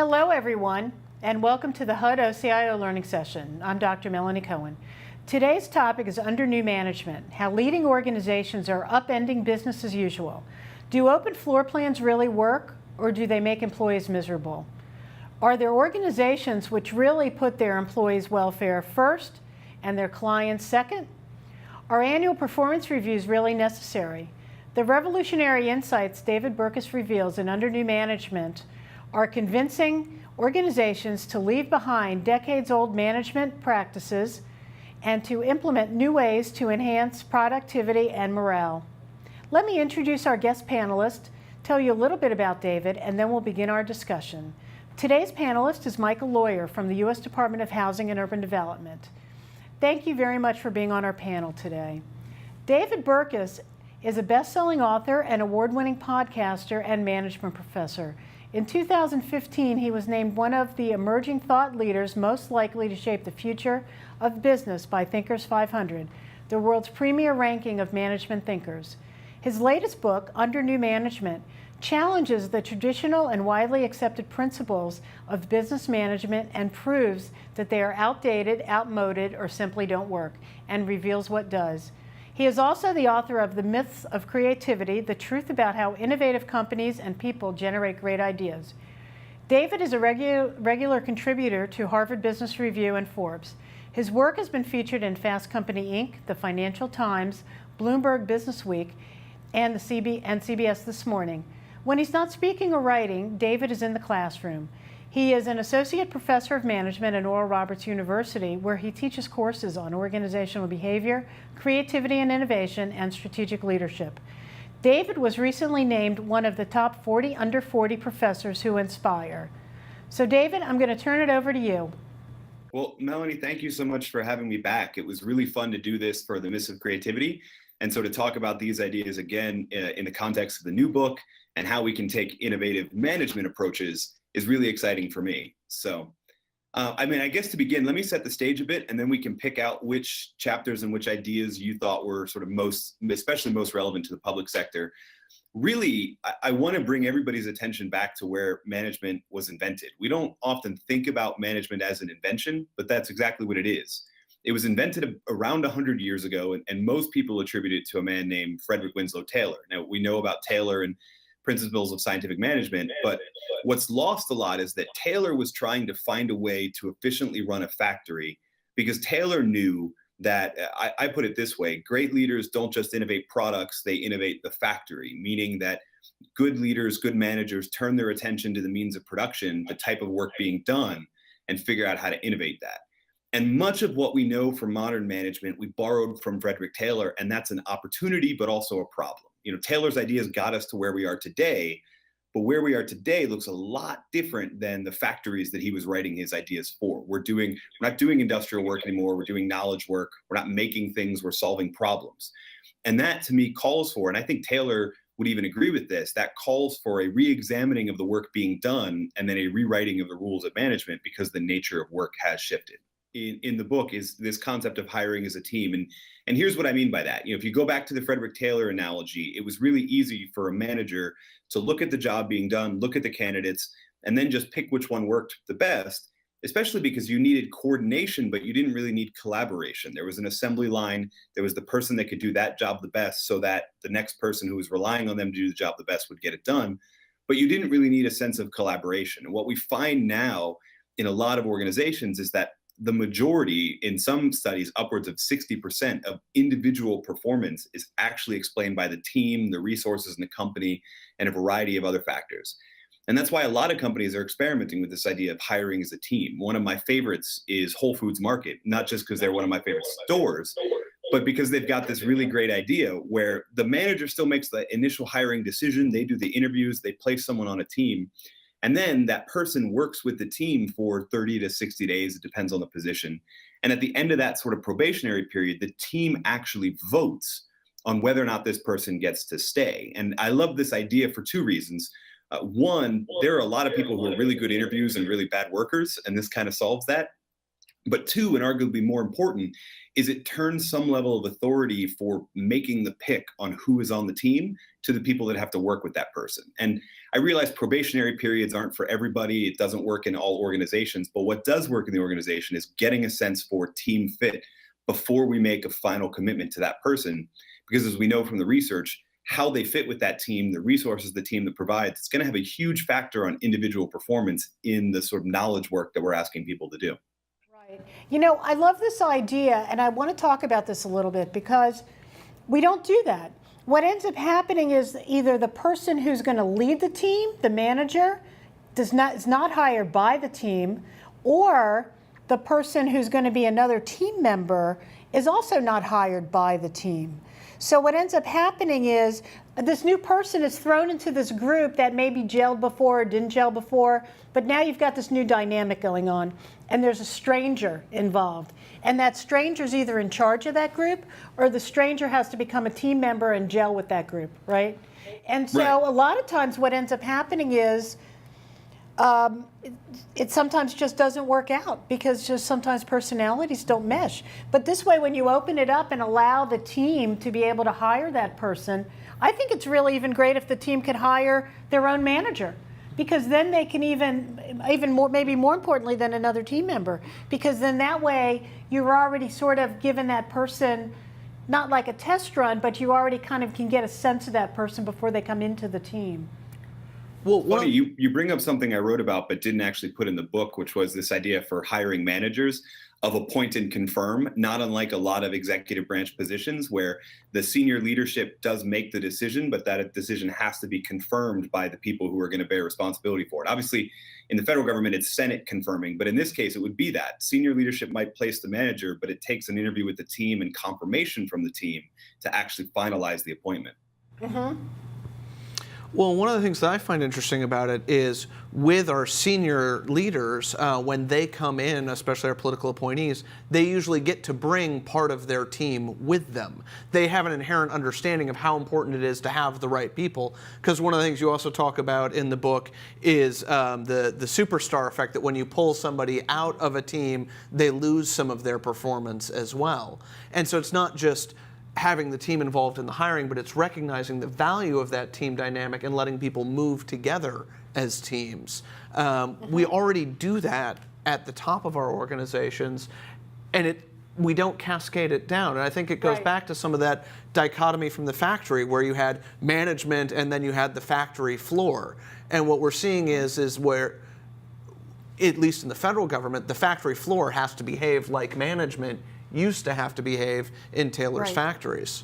Hello, everyone, and welcome to the HUD OCIO Learning Session. I'm Dr. Melanie Cohen. Today's topic is under new management, how leading organizations are upending business as usual. Do open floor plans really work, or do they make employees miserable? Are there organizations which really put their employees' welfare first and their clients second? Are annual performance reviews really necessary? The revolutionary insights David Burkus reveals in Under New Management are convincing organizations to leave behind decades-old management practices and to implement new ways to enhance productivity and morale. Let me introduce our guest panelist, tell you a little bit about David, and then we'll begin our discussion. Today's panelist is Michael Lawyer from the U.S. Department of Housing and Urban Development. Thank you very much for being on our panel today. David Burkus is a best-selling author and award-winning podcaster and management professor. In 2015, he was named one of the emerging thought leaders most likely to shape the future of business by Thinkers 500, the world's premier ranking of management thinkers. His latest book, Under New Management, challenges the traditional and widely accepted principles of business management and proves that they are outdated, outmoded, or simply don't work, and reveals what does. He is also the author of The Myths of Creativity, The Truth About How Innovative Companies and People Generate Great Ideas. David is a regular contributor to Harvard Business Review and Forbes. His work has been featured in Fast Company Inc., the Financial Times, Bloomberg Business Week, and CBS This Morning. When he's not speaking or writing, David is in the classroom. He is an associate professor of management at Oral Roberts University, where he teaches courses on organizational behavior, creativity and innovation, and strategic leadership. David was recently named one of the top 40 under 40 professors who inspire. So David, I'm going to turn it over to you. Well, Melanie, thank you so much for having me back. It was really fun to do this for the Myths of Creativity. And so to talk about these ideas again in the context of the new book and how we can take innovative management approaches is really exciting for me. So, I guess to begin, let me set the stage a bit, and then we can pick out which chapters and which ideas you thought were sort of especially most relevant to the public sector. Really, I want to bring everybody's attention back to where management was invented. We don't often think about management as an invention, but that's exactly what it is. It was invented around 100 years ago, and most people attribute it to a man named Frederick Winslow Taylor. Now, we know about Taylor and Principles of Scientific Management, but what's lost a lot is that Taylor was trying to find a way to efficiently run a factory because Taylor knew that, I put it this way, great leaders don't just innovate products, they innovate the factory, meaning that good leaders, good managers turn their attention to the means of production, the type of work being done, and figure out how to innovate that. And much of what we know from modern management, we borrowed from Frederick Taylor, and that's an opportunity, but also a problem. You know, Taylor's ideas got us to where we are today, but where we are today looks a lot different than the factories that he was writing his ideas for. We're not doing industrial work anymore. We're doing knowledge work. We're not making things. We're solving problems. And that to me calls for, and I think Taylor would even agree with this, that calls for a re-examining of the work being done and then a rewriting of the rules of management because the nature of work has shifted. In the book is this concept of hiring as a team. And here's what I mean by that. You know, if you go back to the Frederick Taylor analogy, it was really easy for a manager to look at the job being done, look at the candidates, and then just pick which one worked the best, especially because you needed coordination, but you didn't really need collaboration. There was an assembly line. There was the person that could do that job the best so that the next person who was relying on them to do the job the best would get it done. But you didn't really need a sense of collaboration. And what we find now in a lot of organizations is that the majority, in some studies, upwards of 60% of individual performance is actually explained by the team, the resources in the company, and a variety of other factors. And that's why a lot of companies are experimenting with this idea of hiring as a team. One of my favorites is Whole Foods Market, not just because they're one of my favorite stores, but because they've got this really great idea where the manager still makes the initial hiring decision, they do the interviews, they place someone on a team, and then that person works with the team for 30 to 60 days. It depends on the position. And at the end of that sort of probationary period, the team actually votes on whether or not this person gets to stay. And I love this idea for two reasons. One, there are a lot of people who are really good interviews and really bad workers, and this kind of solves that. But two, and arguably more important, is it turns some level of authority for making the pick on who is on the team to the people that have to work with that person. And I realize probationary periods aren't for everybody. It doesn't work in all organizations. But what does work in the organization is getting a sense for team fit before we make a final commitment to that person. Because as we know from the research, how they fit with that team, the resources the team that provides, it's going to have a huge factor on individual performance in the sort of knowledge work that we're asking people to do. Right. You know, I love this idea, and I want to talk about this a little bit because we don't do that. What ends up happening is either the person who's going to lead the team, the manager, is not hired by the team, or the person who's going to be another team member is also not hired by the team. So what ends up happening is this new person is thrown into this group that maybe gelled before or didn't gel before, but now you've got this new dynamic going on, and there's a stranger involved. And that stranger's either in charge of that group, or the stranger has to become a team member and gel with that group, right? And so Right. a lot of times what ends up happening is it sometimes just doesn't work out because just sometimes personalities don't mesh. But this way, when you open it up and allow the team to be able to hire that person, I think it's really even great if the team could hire their own manager, because then they can even more, maybe more importantly than another team member, because then that way you're already sort of given that person not like a test run, but you already kind of can get a sense of that person before they come into the team. Well, Funny, you bring up something I wrote about but didn't actually put in the book, which was this idea for hiring managers of appoint and confirm, not unlike a lot of executive branch positions where the senior leadership does make the decision, but that decision has to be confirmed by the people who are going to bear responsibility for it. Obviously, in the federal government, it's Senate confirming, but in this case, it would be that. Senior leadership might place the manager, but it takes an interview with the team and confirmation from the team to actually finalize the appointment. Mm-hmm. Well, one of the things that I find interesting about it is with our senior leaders, when they come in, especially our political appointees, they usually get to bring part of their team with them. They have an inherent understanding of how important it is to have the right people, because one of the things you also talk about in the book is the superstar effect, that when you pull somebody out of a team, they lose some of their performance as well. And so it's not just having the team involved in the hiring, but it's recognizing the value of that team dynamic and letting people move together as teams. We already do that at the top of our organizations, and we don't cascade it down. And I think it goes Right. back to some of that dichotomy from the factory, where you had management and then you had the factory floor. And what we're seeing is where, at least in the federal government, the factory floor has to behave like management used to have to behave in Taylor's Right. factories.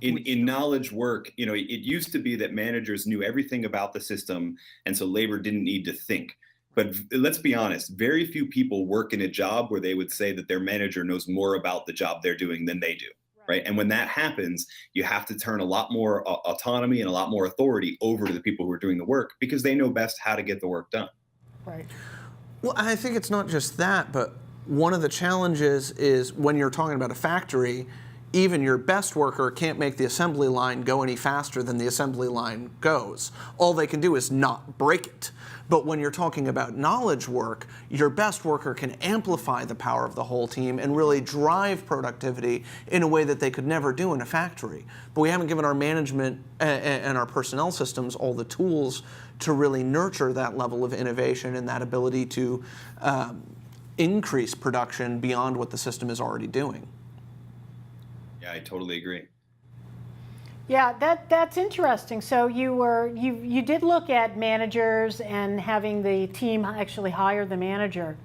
In knowledge work, it used to be that managers knew everything about the system, and so labor didn't need to think. But let's be honest, very few people work in a job where they would say that their manager knows more about the job they're doing than they do, right? And when that happens, you have to turn a lot more autonomy and a lot more authority over to the people who are doing the work, because they know best how to get the work done. Right. Well, I think it's not just that, but one of the challenges is when you're talking about a factory, even your best worker can't make the assembly line go any faster than the assembly line goes. All they can do is not break it. But when you're talking about knowledge work, your best worker can amplify the power of the whole team and really drive productivity in a way that they could never do in a factory. But we haven't given our management and our personnel systems all the tools to really nurture that level of innovation and that ability to increase production beyond what the system is already doing. Yeah, I totally agree. Yeah, that's interesting. So you did look at managers and having the team actually hire the manager,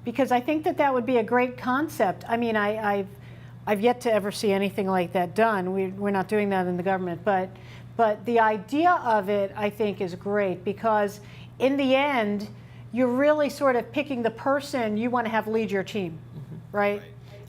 because I think that would be a great concept. I mean, I've yet to ever see anything like that done. We're not doing that in the government, but the idea of it, I think, is great, because in the end, you're really sort of picking the person you want to have lead your team, right?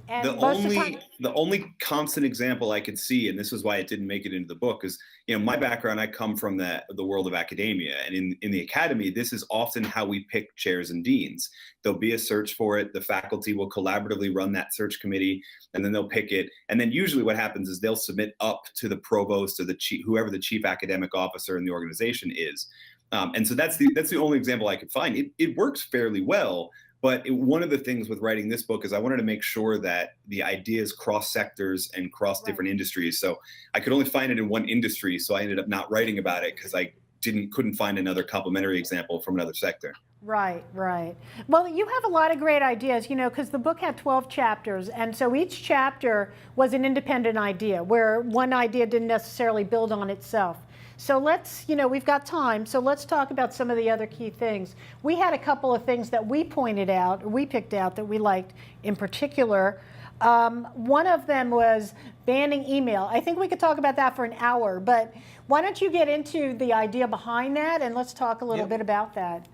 And most of the time, The only constant example I could see, and this is why it didn't make it into the book, is my background. I come from the world of academia, and in the academy, this is often how we pick chairs and deans. There'll be a search for it. The faculty will collaboratively run that search committee, and then they'll pick it. And then usually, what happens is they'll submit up to the provost or whoever the chief academic officer in the organization is. And so that's the only example I could find. It works fairly well. But one of the things with writing this book is I wanted to make sure that the ideas cross sectors and cross different industries. So I could only find it in one industry, so I ended up not writing about it because I couldn't find another complementary example from another sector. Right, right. Well, you have a lot of great ideas, because the book had 12 chapters, and so each chapter was an independent idea where one idea didn't necessarily build on itself. So let's, we've got time, so let's talk about some of the other key things. We had a couple of things that we picked out that we liked in particular. One of them was banning email. I think we could talk about that for an hour, but why don't you get into the idea behind that, and let's talk a little bit about that.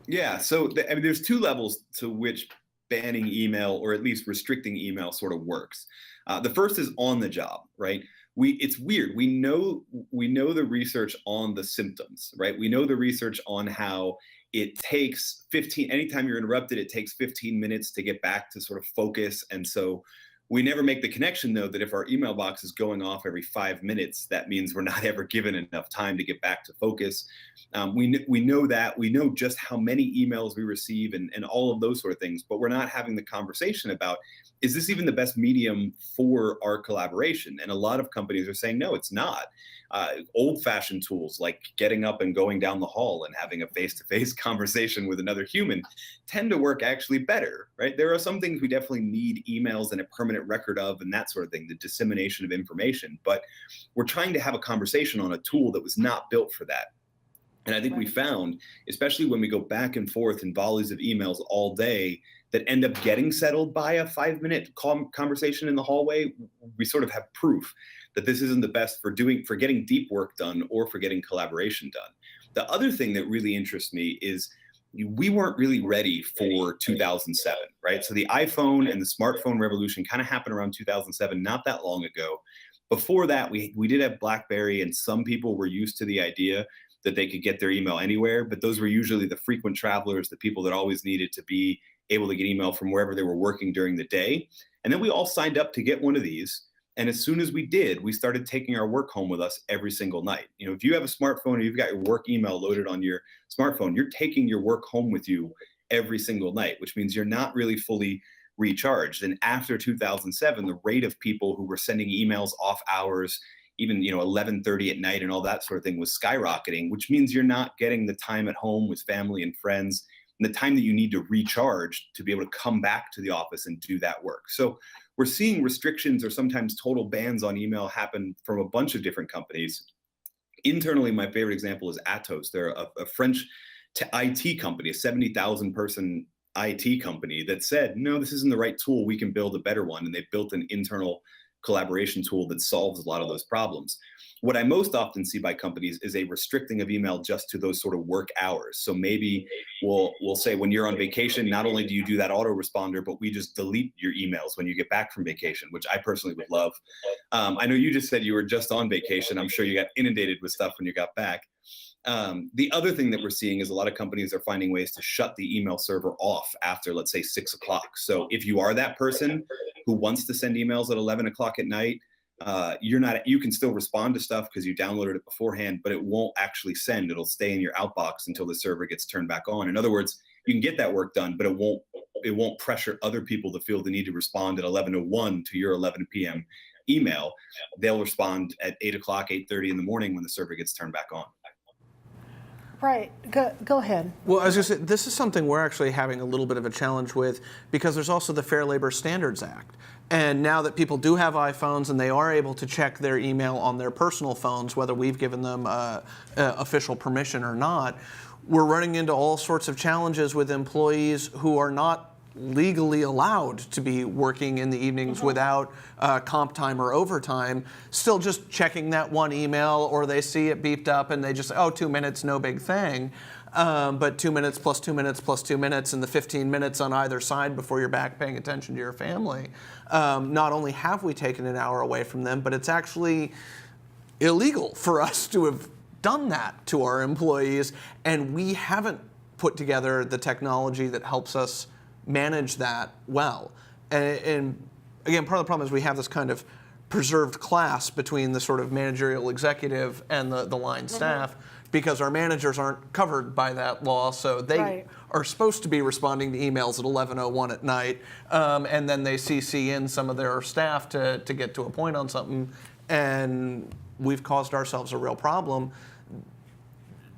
Yeah, so there's two levels to which banning email, or at least restricting email, sort of works. The first is on the job, right? It's weird. We know the research on the symptoms, right? We know the research on how it takes anytime you're interrupted, it takes 15 minutes to get back to sort of focus. And so we never make the connection, though, that if our email box is going off every 5 minutes, that means we're not ever given enough time to get back to focus. We know that. We know just how many emails we receive and all of those sort of things, but we're not having the conversation about, is this even the best medium for our collaboration? And a lot of companies are saying, no, it's not. Old-fashioned tools like getting up and going down the hall and having a face-to-face conversation with another human tend to work actually better, right? There are some things we definitely need emails and a permanent record of and that sort of thing, the dissemination of information, but we're trying to have a conversation on a tool that was not built for that. And I think we found, especially when we go back and forth in volleys of emails all day that end up getting settled by a 5-minute conversation in the hallway, we sort of have proof that this isn't the best for getting deep work done or for getting collaboration done. The other thing that really interests me is we weren't really ready for 2007, right? So the iPhone and the smartphone revolution kind of happened around 2007, not that long ago. Before that, we did have BlackBerry, and some people were used to the idea that they could get their email anywhere, but those were usually the frequent travelers, the people that always needed to be able to get email from wherever they were working during the day. And then we all signed up to get one of these. And as soon as we did, we started taking our work home with us every single night. If you have a smartphone or you've got your work email loaded on your smartphone, you're taking your work home with you every single night, which means you're not really fully recharged. And after 2007, the rate of people who were sending emails off hours, even 11:30 at night and all that sort of thing, was skyrocketing, which means you're not getting the time at home with family and friends and the time that you need to recharge to be able to come back to the office and do that work. So we're seeing restrictions or sometimes total bans on email happen from a bunch of different companies. Internally, my favorite example is Atos. They're a French IT company, a 70,000 person IT company that said, no, this isn't the right tool. We can build a better one. And they built an internal collaboration tool that solves a lot of those problems. What I most often see by companies is a restricting of email just to those sort of work hours. So maybe we'll say when you're on vacation, not only do you do that autoresponder, but we just delete your emails when you get back from vacation, which I personally would love. I know you just said you were just on vacation. I'm sure you got inundated with stuff when you got back. The other thing that we're seeing is a lot of companies are finding ways to shut the email server off after, let's say, 6 o'clock. So if you are that person who wants to send emails at 11 o'clock at night, you can still respond to stuff because you downloaded it beforehand, but it won't actually send. It'll stay in your outbox until the server gets turned back on. In other words, you can get that work done, but it won't pressure other people to feel the need to respond at 11:01 to your 11 p.m. email. They'll respond at 8 o'clock, 8:30 in the morning when the server gets turned back on. Right. Go ahead. Well, I was going to say, this is something we're actually having a little bit of a challenge with because there's also the Fair Labor Standards Act. And now that people do have iPhones and they are able to check their email on their personal phones, whether we've given them official permission or not, we're running into all sorts of challenges with employees who are not legally allowed to be working in the evenings without comp time or overtime, still just checking that one email, or they see it beeped up and they just say, oh, 2 minutes, no big thing. But 2 minutes plus 2 minutes plus 2 minutes and the 15 minutes on either side before you're back paying attention to your family. Not only have we taken an hour away from them, but it's actually illegal for us to have done that to our employees, and we haven't put together the technology that helps us manage that well. And again, part of the problem is we have this kind of preserved class between the sort of managerial executive and the line staff. because our managers aren't covered by that law, so they Right. are supposed to be responding to emails at 11:01 at night, and then they CC in some of their staff to get to a point on something, and we've caused ourselves a real problem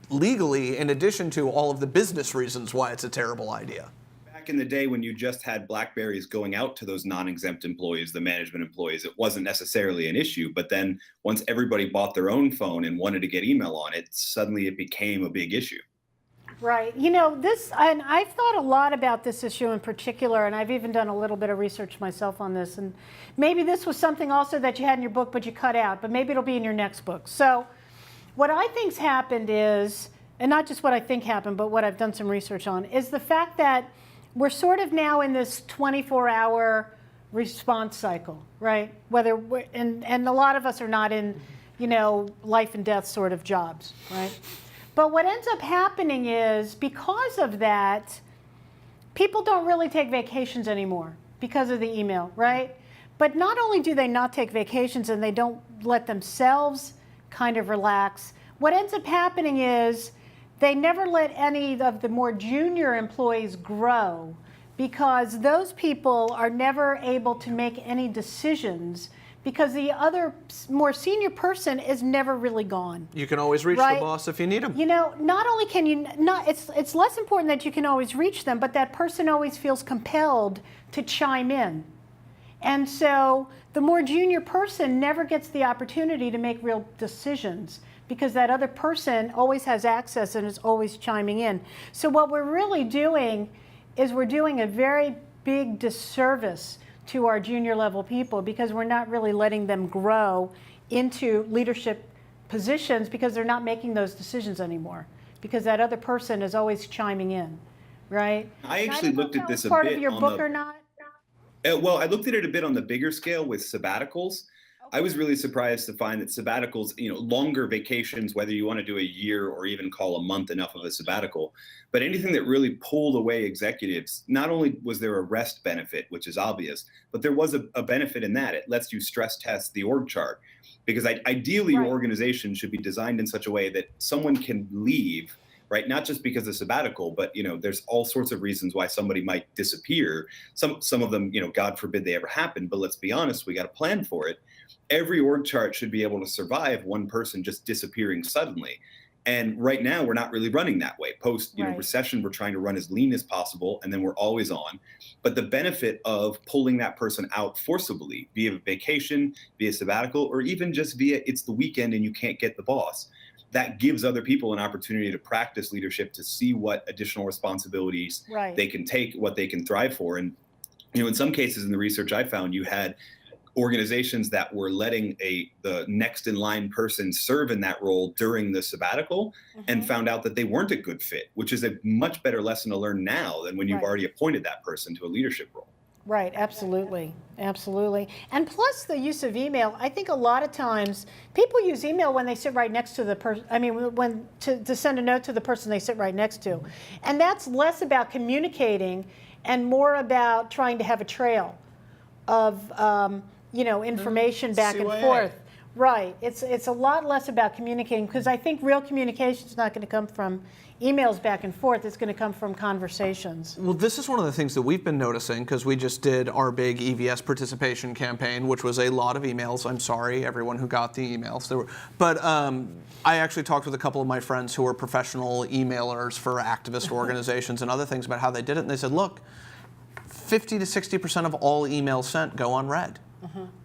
legally, in addition to all of the business reasons why it's a terrible idea. Back in the day when you just had BlackBerries going out to those non-exempt employees, the management employees, it wasn't necessarily an issue. But then once everybody bought their own phone and wanted to get email on it, suddenly it became a big issue. Right. You know, this, and I've thought a lot about this issue in particular, and I've even done a little bit of research myself on this. And maybe this was something also that you had in your book, but you cut out, but maybe it'll be in your next book. So what I think's happened is, and not just what I think happened, but what I've done some research on, is the fact that we're sort of now in this 24-hour response cycle, right? Whether we're, and a lot of us are not in, you know, life and death sort of jobs, right? But what ends up happening is, because of that, people don't really take vacations anymore because of the email, right? But not only do they not take vacations and they don't let themselves kind of relax, what ends up happening is they never let any of the more junior employees grow, because those people are never able to make any decisions because the other more senior person is never really gone. You can always reach Right. the boss if you need him. You know, not only can you not, it's less important that you can always reach them, but that person always feels compelled to chime in. And so the more junior person never gets the opportunity to make real decisions, because that other person always has access and is always chiming in. So what we're really doing is we're doing a very big disservice to our junior level people, because we're not really letting them grow into leadership positions, because they're not making those decisions anymore, because that other person is always chiming in, right? I And actually don't know looked if at that this was a part bit of your on book the or not. Well, I looked at it a bit on the bigger scale with sabbaticals. I was really surprised to find that sabbaticals, you know, longer vacations, whether you want to do a year or even call a month enough of a sabbatical, but anything that really pulled away executives, not only was there a rest benefit, which is obvious, but there was a benefit in that. It lets you stress test the org chart, because ideally your Right. organization should be designed in such a way that someone can leave, right? Not just because of sabbatical, but, you know, there's all sorts of reasons why somebody might disappear. Some of them, you know, God forbid they ever happen, but let's be honest, we got to plan for it. Every org chart should be able to survive one person just disappearing suddenly. And right now we're not really running that way. Post, Right. recession, we're trying to run as lean as possible, and then we're always on. But the benefit of pulling that person out forcibly via vacation, via sabbatical, or even just via it's the weekend and you can't get the boss, that gives other people an opportunity to practice leadership, to see what additional responsibilities Right. they can take, what they can thrive for. And, you know, in some cases in the research I found, you had organizations that were letting the next in line person serve in that role during the sabbatical, and Mhm. found out that they weren't a good fit, which is a much better lesson to learn now than when you've Right. already appointed that person to a leadership role. Right, absolutely, absolutely. And plus the use of email, I think a lot of times people use email when they sit right next to the person, I mean, when to send a note to the person they sit right next to. And that's less about communicating and more about trying to have a trail of, information back and CYA. forth. Right, it's a lot less about communicating, because I think real communication is not going to come from emails back and forth, it's going to come from conversations. Well, this is one of the things that we've been noticing, because we just did our big EVS participation campaign, which was a lot of emails. I'm sorry, everyone who got the emails. But I actually talked with a couple of my friends who are professional emailers for activist organizations and other things about how they did it, and they said, look, 50 to 60% of all emails sent go unread.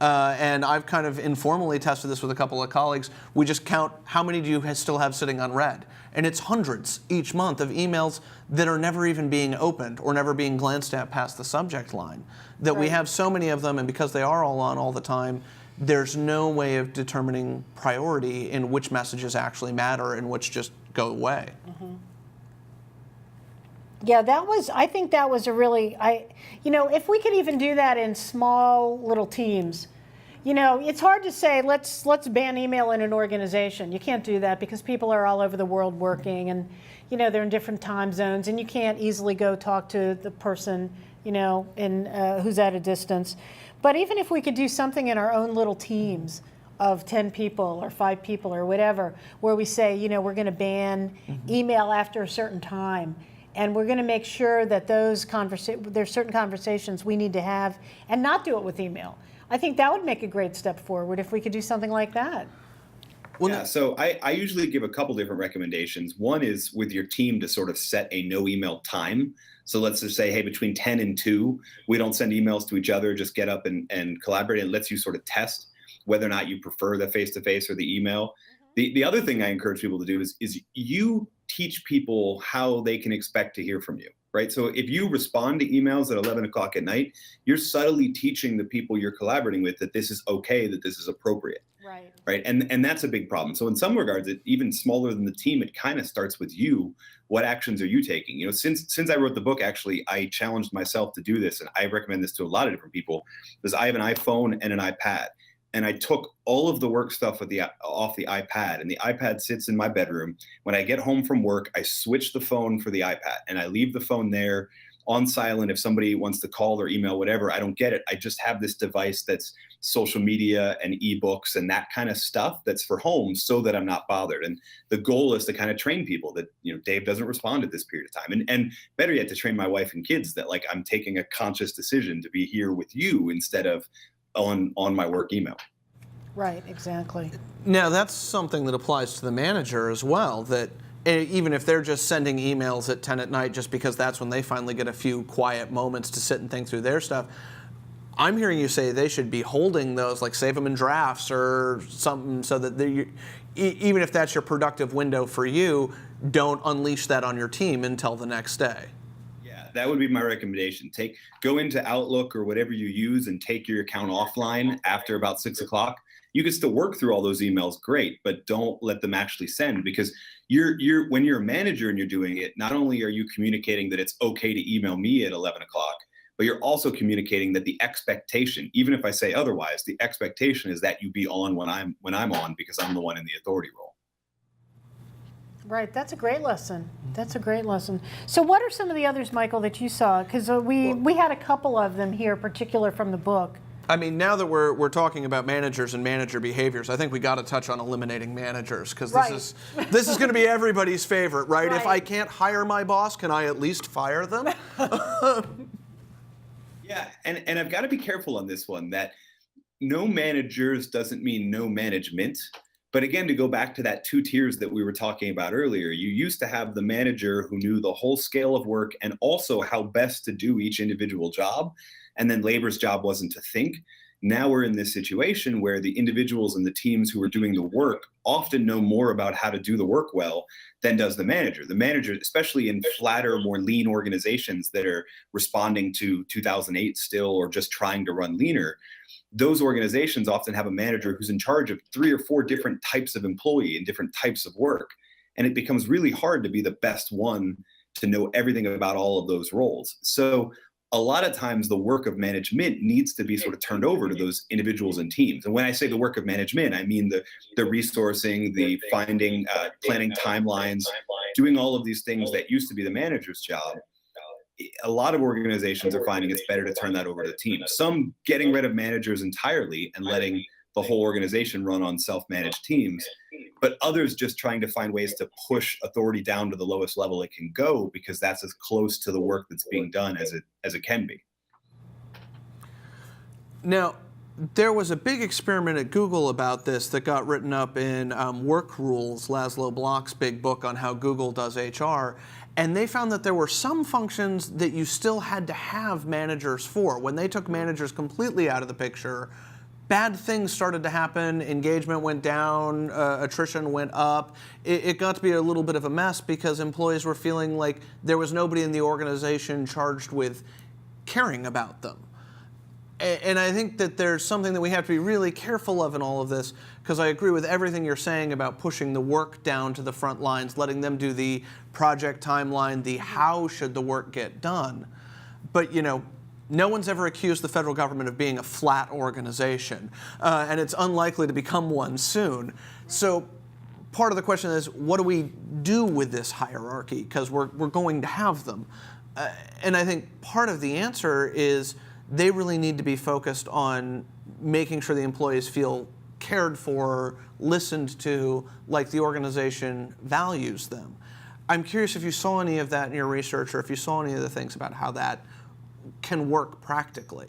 And I've kind of informally tested this with a couple of colleagues. We just count how many do you still have sitting unread. And it's hundreds each month of emails that are never even being opened or never being glanced at past the subject line. That we Right. have so many of them, and because they are all on all the time, there's no way of determining priority in which messages actually matter and which just go away. Yeah, I think that was a really, if we could even do that in small little teams, it's hard to say, let's ban email in an organization. You can't do that because people are all over the world working, and, they're in different time zones, and you can't easily go talk to the person, who's at a distance. But even if we could do something in our own little teams of 10 people or 5 people or whatever, where we say, you know, we're going to ban email after a certain time. And we're going to make sure that there's certain conversations we need to have and not do it with email. I think that would make a great step forward if we could do something like that. Well, Yeah, so I usually give a couple different recommendations. One is with your team to sort of set a no email time. So let's just say, hey, between 10 and 2, we don't send emails to each other, just get up and collaborate. It lets you sort of test whether or not you prefer the face-to-face or the email. The other thing I encourage people to do is you teach people how they can expect to hear from you, right? So if you respond to emails at 11 o'clock at night, you're subtly teaching the people you're collaborating with that this is okay, that this is appropriate. Right. And that's a big problem. So in some regards, even smaller than the team, it kind of starts with you. What actions are you taking? You know, since I wrote the book, actually, I challenged myself to do this. And I recommend this to a lot of different people because I have an iPhone and an iPad. And I took all of the work stuff off the iPad, and the iPad sits in my bedroom. When I get home from work, I switch the phone for the iPad, and I leave the phone there on silent. If somebody wants to call or email, whatever, I don't get it. I just have this device that's social media and ebooks and that kind of stuff that's for home so that I'm not bothered. And the goal is to kind of train people that, you know, Dave doesn't respond at this period of time. And better yet, to train my wife and kids that, like, I'm taking a conscious decision to be here with you instead of on my work email. Right, exactly. now that's something that applies to the manager as well, that even if they're just sending emails at 10 at night just because that's when they finally get a few quiet moments to sit and think through their stuff, I'm hearing you say they should be holding those, like save them in drafts or something, so that even if that's your productive window for you, don't unleash that on your team until the next day. That would be my recommendation. Go into Outlook or whatever you use and take your account offline after about 6 o'clock. You can still work through all those emails, great, but don't let them actually send, because when you're a manager and you're doing it, not only are you communicating that it's okay to email me at 11 o'clock, but you're also communicating that the expectation, even if I say otherwise, the expectation is that you be on when I'm on, because I'm the one in the authority role. Right, that's a great lesson. That's a great lesson. So what are some of the others, Michael, that you saw? Because we had a couple of them here, particular from the book. I mean, now that we're talking about managers and manager behaviors, I think we got to touch on eliminating managers, because this is going to be everybody's favorite, right? If I can't hire my boss, can I at least fire them? Yeah, and I've got to be careful on this one, that no managers doesn't mean no management. But again, to go back to that 2 tiers that we were talking about earlier, you used to have the manager who knew the whole scale of work and also how best to do each individual job. And then labor's job wasn't to think. Now we're in this situation where the individuals and the teams who are doing the work often know more about how to do the work well than does the manager. The manager, especially in flatter, more lean organizations that are responding to 2008 still, or just trying to run leaner, those organizations often have a manager who's in charge of 3 or 4 different types of employee and different types of work. And it becomes really hard to be the best one to know everything about all of those roles. So a lot of times the work of management needs to be sort of turned over to those individuals and teams. And when I say the work of management, I mean the resourcing, the finding, planning timelines, doing all of these things that used to be the manager's job. A lot of organizations are finding it's better to turn that over to the team. Some getting rid of managers entirely and letting the whole organization run on self-managed teams, but others just trying to find ways to push authority down to the lowest level it can go, because that's as close to the work that's being done as it can be. Now, there was a big experiment at Google about this that got written up in Work Rules, Laszlo Block's big book on how Google does HR. And they found that there were some functions that you still had to have managers for. When they took managers completely out of the picture, bad things started to happen, engagement went down, attrition went up. It got to be a little bit of a mess because employees were feeling like there was nobody in the organization charged with caring about them. And I think that there's something that we have to be really careful of in all of this, because I agree with everything you're saying about pushing the work down to the front lines, letting them do the project timeline, the how should the work get done. But, you know, no one's ever accused the federal government of being a flat organization, and it's unlikely to become one soon. So part of the question is, what do we do with this hierarchy? Because we're going to have them. And I think part of the answer is they really need to be focused on making sure the employees feel cared for, listened to, like the organization values them. I'm curious if you saw any of that in your research, or if you saw any of the things about how that can work practically.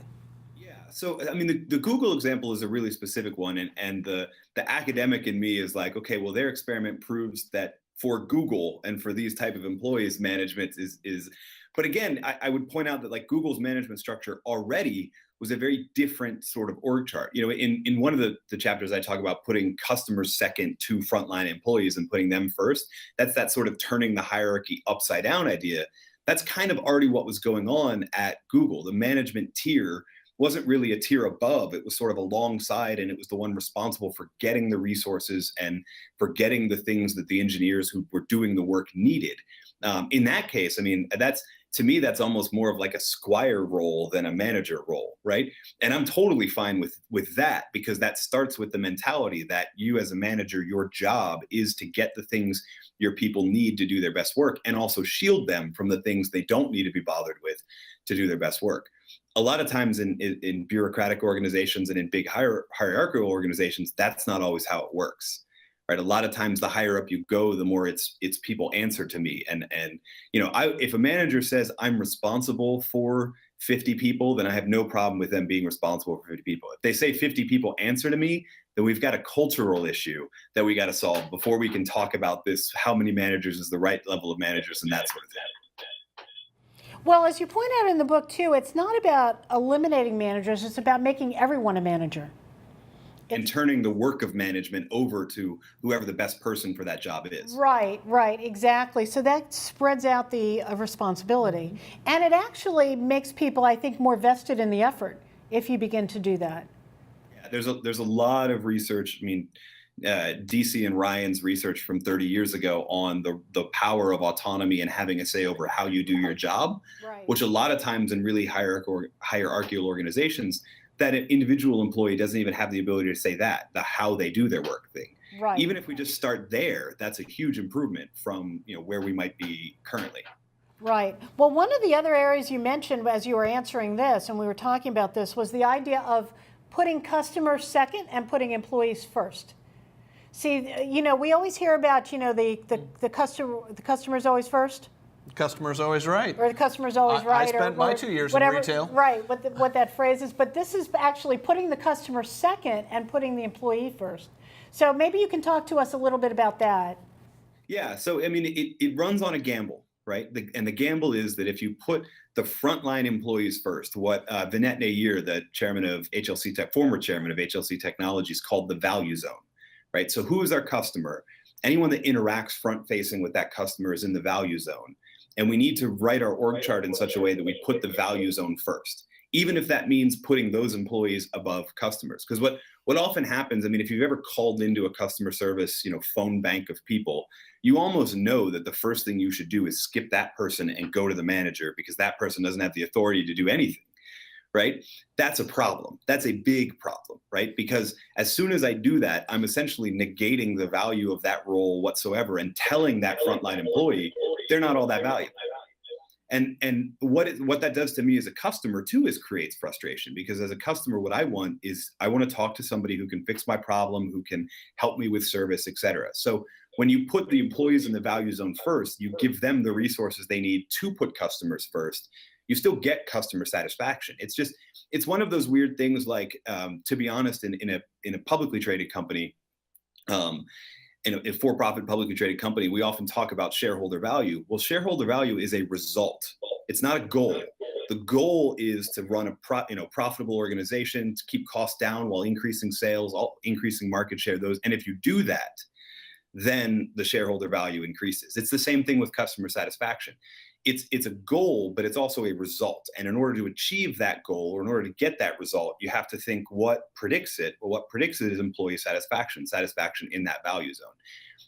Yeah. So, I mean, the Google example is a really specific one. And the academic in me is like, okay, well, their experiment proves that for Google and for these type of employees, management is, but again, I would point out that like Google's management structure already was a very different sort of org chart. You know, in one of the chapters I talk about putting customers second to frontline employees and putting them first. That's that sort of turning the hierarchy upside down idea. That's kind of already what was going on at Google. The management tier wasn't really a tier above. It was sort of alongside, and it was the one responsible for getting the resources and for getting the things that the engineers who were doing the work needed. In that case, I mean, to me, that's almost more of like a squire role than a manager role, right? And I'm totally fine with that, because that starts with the mentality that you as a manager, your job is to get the things your people need to do their best work, and also shield them from the things they don't need to be bothered with to do their best work. A lot of times in bureaucratic organizations and in big hierarchical organizations, that's not always how it works. Right? A lot of times the higher up you go, the more it's people answer to me. And you know, if a manager says I'm responsible for 50 people, then I have no problem with them being responsible for 50 people. If they say 50 people answer to me, then we've got a cultural issue that we got to solve before we can talk about this, how many managers is the right level of managers and that sort of thing. Well, as you point out in the book too, it's not about eliminating managers, it's about making everyone a manager. And turning the work of management over to whoever the best person for that job is. Right, exactly. So that spreads out the responsibility. And it actually makes people, I think, more vested in the effort if you begin to do that. Yeah, there's a lot of research. I mean, DC and Ryan's research from 30 years ago on the power of autonomy and having a say over how you do your job, right. Which a lot of times in really hierarchical organizations, that an individual employee doesn't even have the ability to say that, the how they do their work thing. Right. Even if we just start there, that's a huge improvement from where we might be currently. Right. Well, one of the other areas you mentioned as you were answering this, and we were talking about this, was the idea of putting customers second and putting employees first. See, we always hear about, the customer's always first. The customer's always right. Or the customer's always right. I spent my 2 years whatever, in retail. Right, what that phrase is. But this is actually putting the customer second and putting the employee first. So maybe you can talk to us a little bit about that. Yeah, so I mean, it runs on a gamble, right? And the gamble is that if you put the frontline employees first, what Vinette Nair, the chairman of HLC Tech, former chairman of HLC Technologies, called the value zone, right? So who is our customer? Anyone that interacts front-facing with that customer is in the value zone. And we need to write our org chart in such a way that we put the value zone first, even if that means putting those employees above customers. Because what often happens, I mean, if you've ever called into a customer service, phone bank of people, you almost know that the first thing you should do is skip that person and go to the manager, because that person doesn't have the authority to do anything. Right? That's a problem. That's a big problem, right? Because as soon as I do that, I'm essentially negating the value of that role whatsoever and telling that frontline employee they're not all that valuable. And what that does to me as a customer too is creates frustration, because as a customer, what I want to talk to somebody who can fix my problem, who can help me with service, et cetera. So when you put the employees in the value zone first, you give them the resources they need to put customers first. You still get customer satisfaction. It's one of those weird things, like, to be honest, in a publicly traded company, in a for-profit publicly traded company, we often talk about shareholder value. Well, shareholder value is a result. It's not a goal. The goal is to run a profitable organization, to keep costs down while increasing sales, increasing market share. And if you do that, then the shareholder value increases. It's the same thing with customer satisfaction. It's a goal, but it's also a result. And in order to achieve that goal, or in order to get that result, you have to think what predicts it. Well, what predicts it is employee satisfaction in that value zone.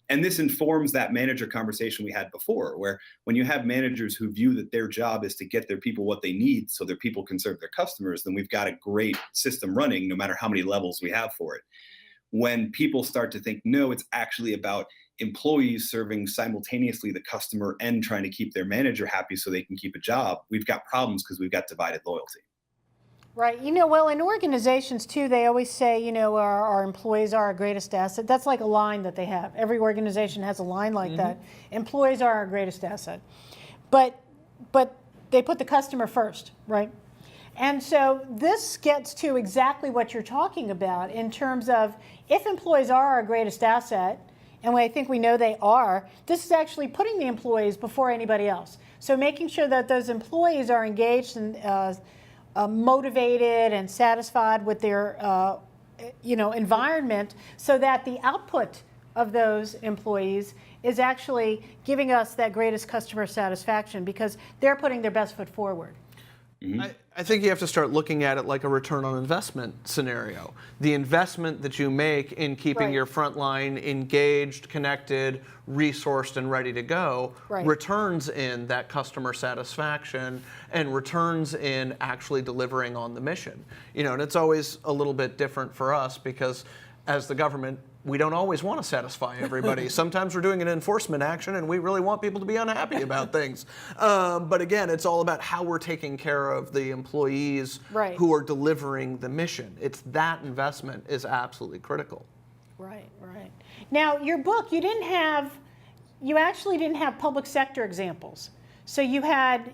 And this informs that manager conversation we had before, where when you have managers who view that their job is to get their people what they need so their people can serve their customers, then we've got a great system running, no matter how many levels we have for it. When people start to think, no, it's actually about employees serving simultaneously the customer and trying to keep their manager happy so they can keep a job, we've got problems, because we've got divided loyalty. Right. Well, in organizations too, they always say, our employees are our greatest asset. That's like a line that they have. Every organization has a line like that. Employees are our greatest asset. But they put the customer first, right? And so this gets to exactly what you're talking about in terms of if employees are our greatest asset, and I think we know they are, this is actually putting the employees before anybody else. So making sure that those employees are engaged and motivated and satisfied with their environment, so that the output of those employees is actually giving us that greatest customer satisfaction because they're putting their best foot forward. I think you have to start looking at it like a return on investment scenario. The investment that you make in keeping Right. your frontline engaged, connected, resourced, and ready to go Right. returns in that customer satisfaction and returns in actually delivering on the mission. And it's always a little bit different for us because as the government, we don't always want to satisfy everybody. Sometimes we're doing an enforcement action and we really want people to be unhappy about things. But again, it's all about how we're taking care of the employees Right. who are delivering the mission. It's that investment is absolutely critical. Right, right. Now, your book, you actually didn't have public sector examples. So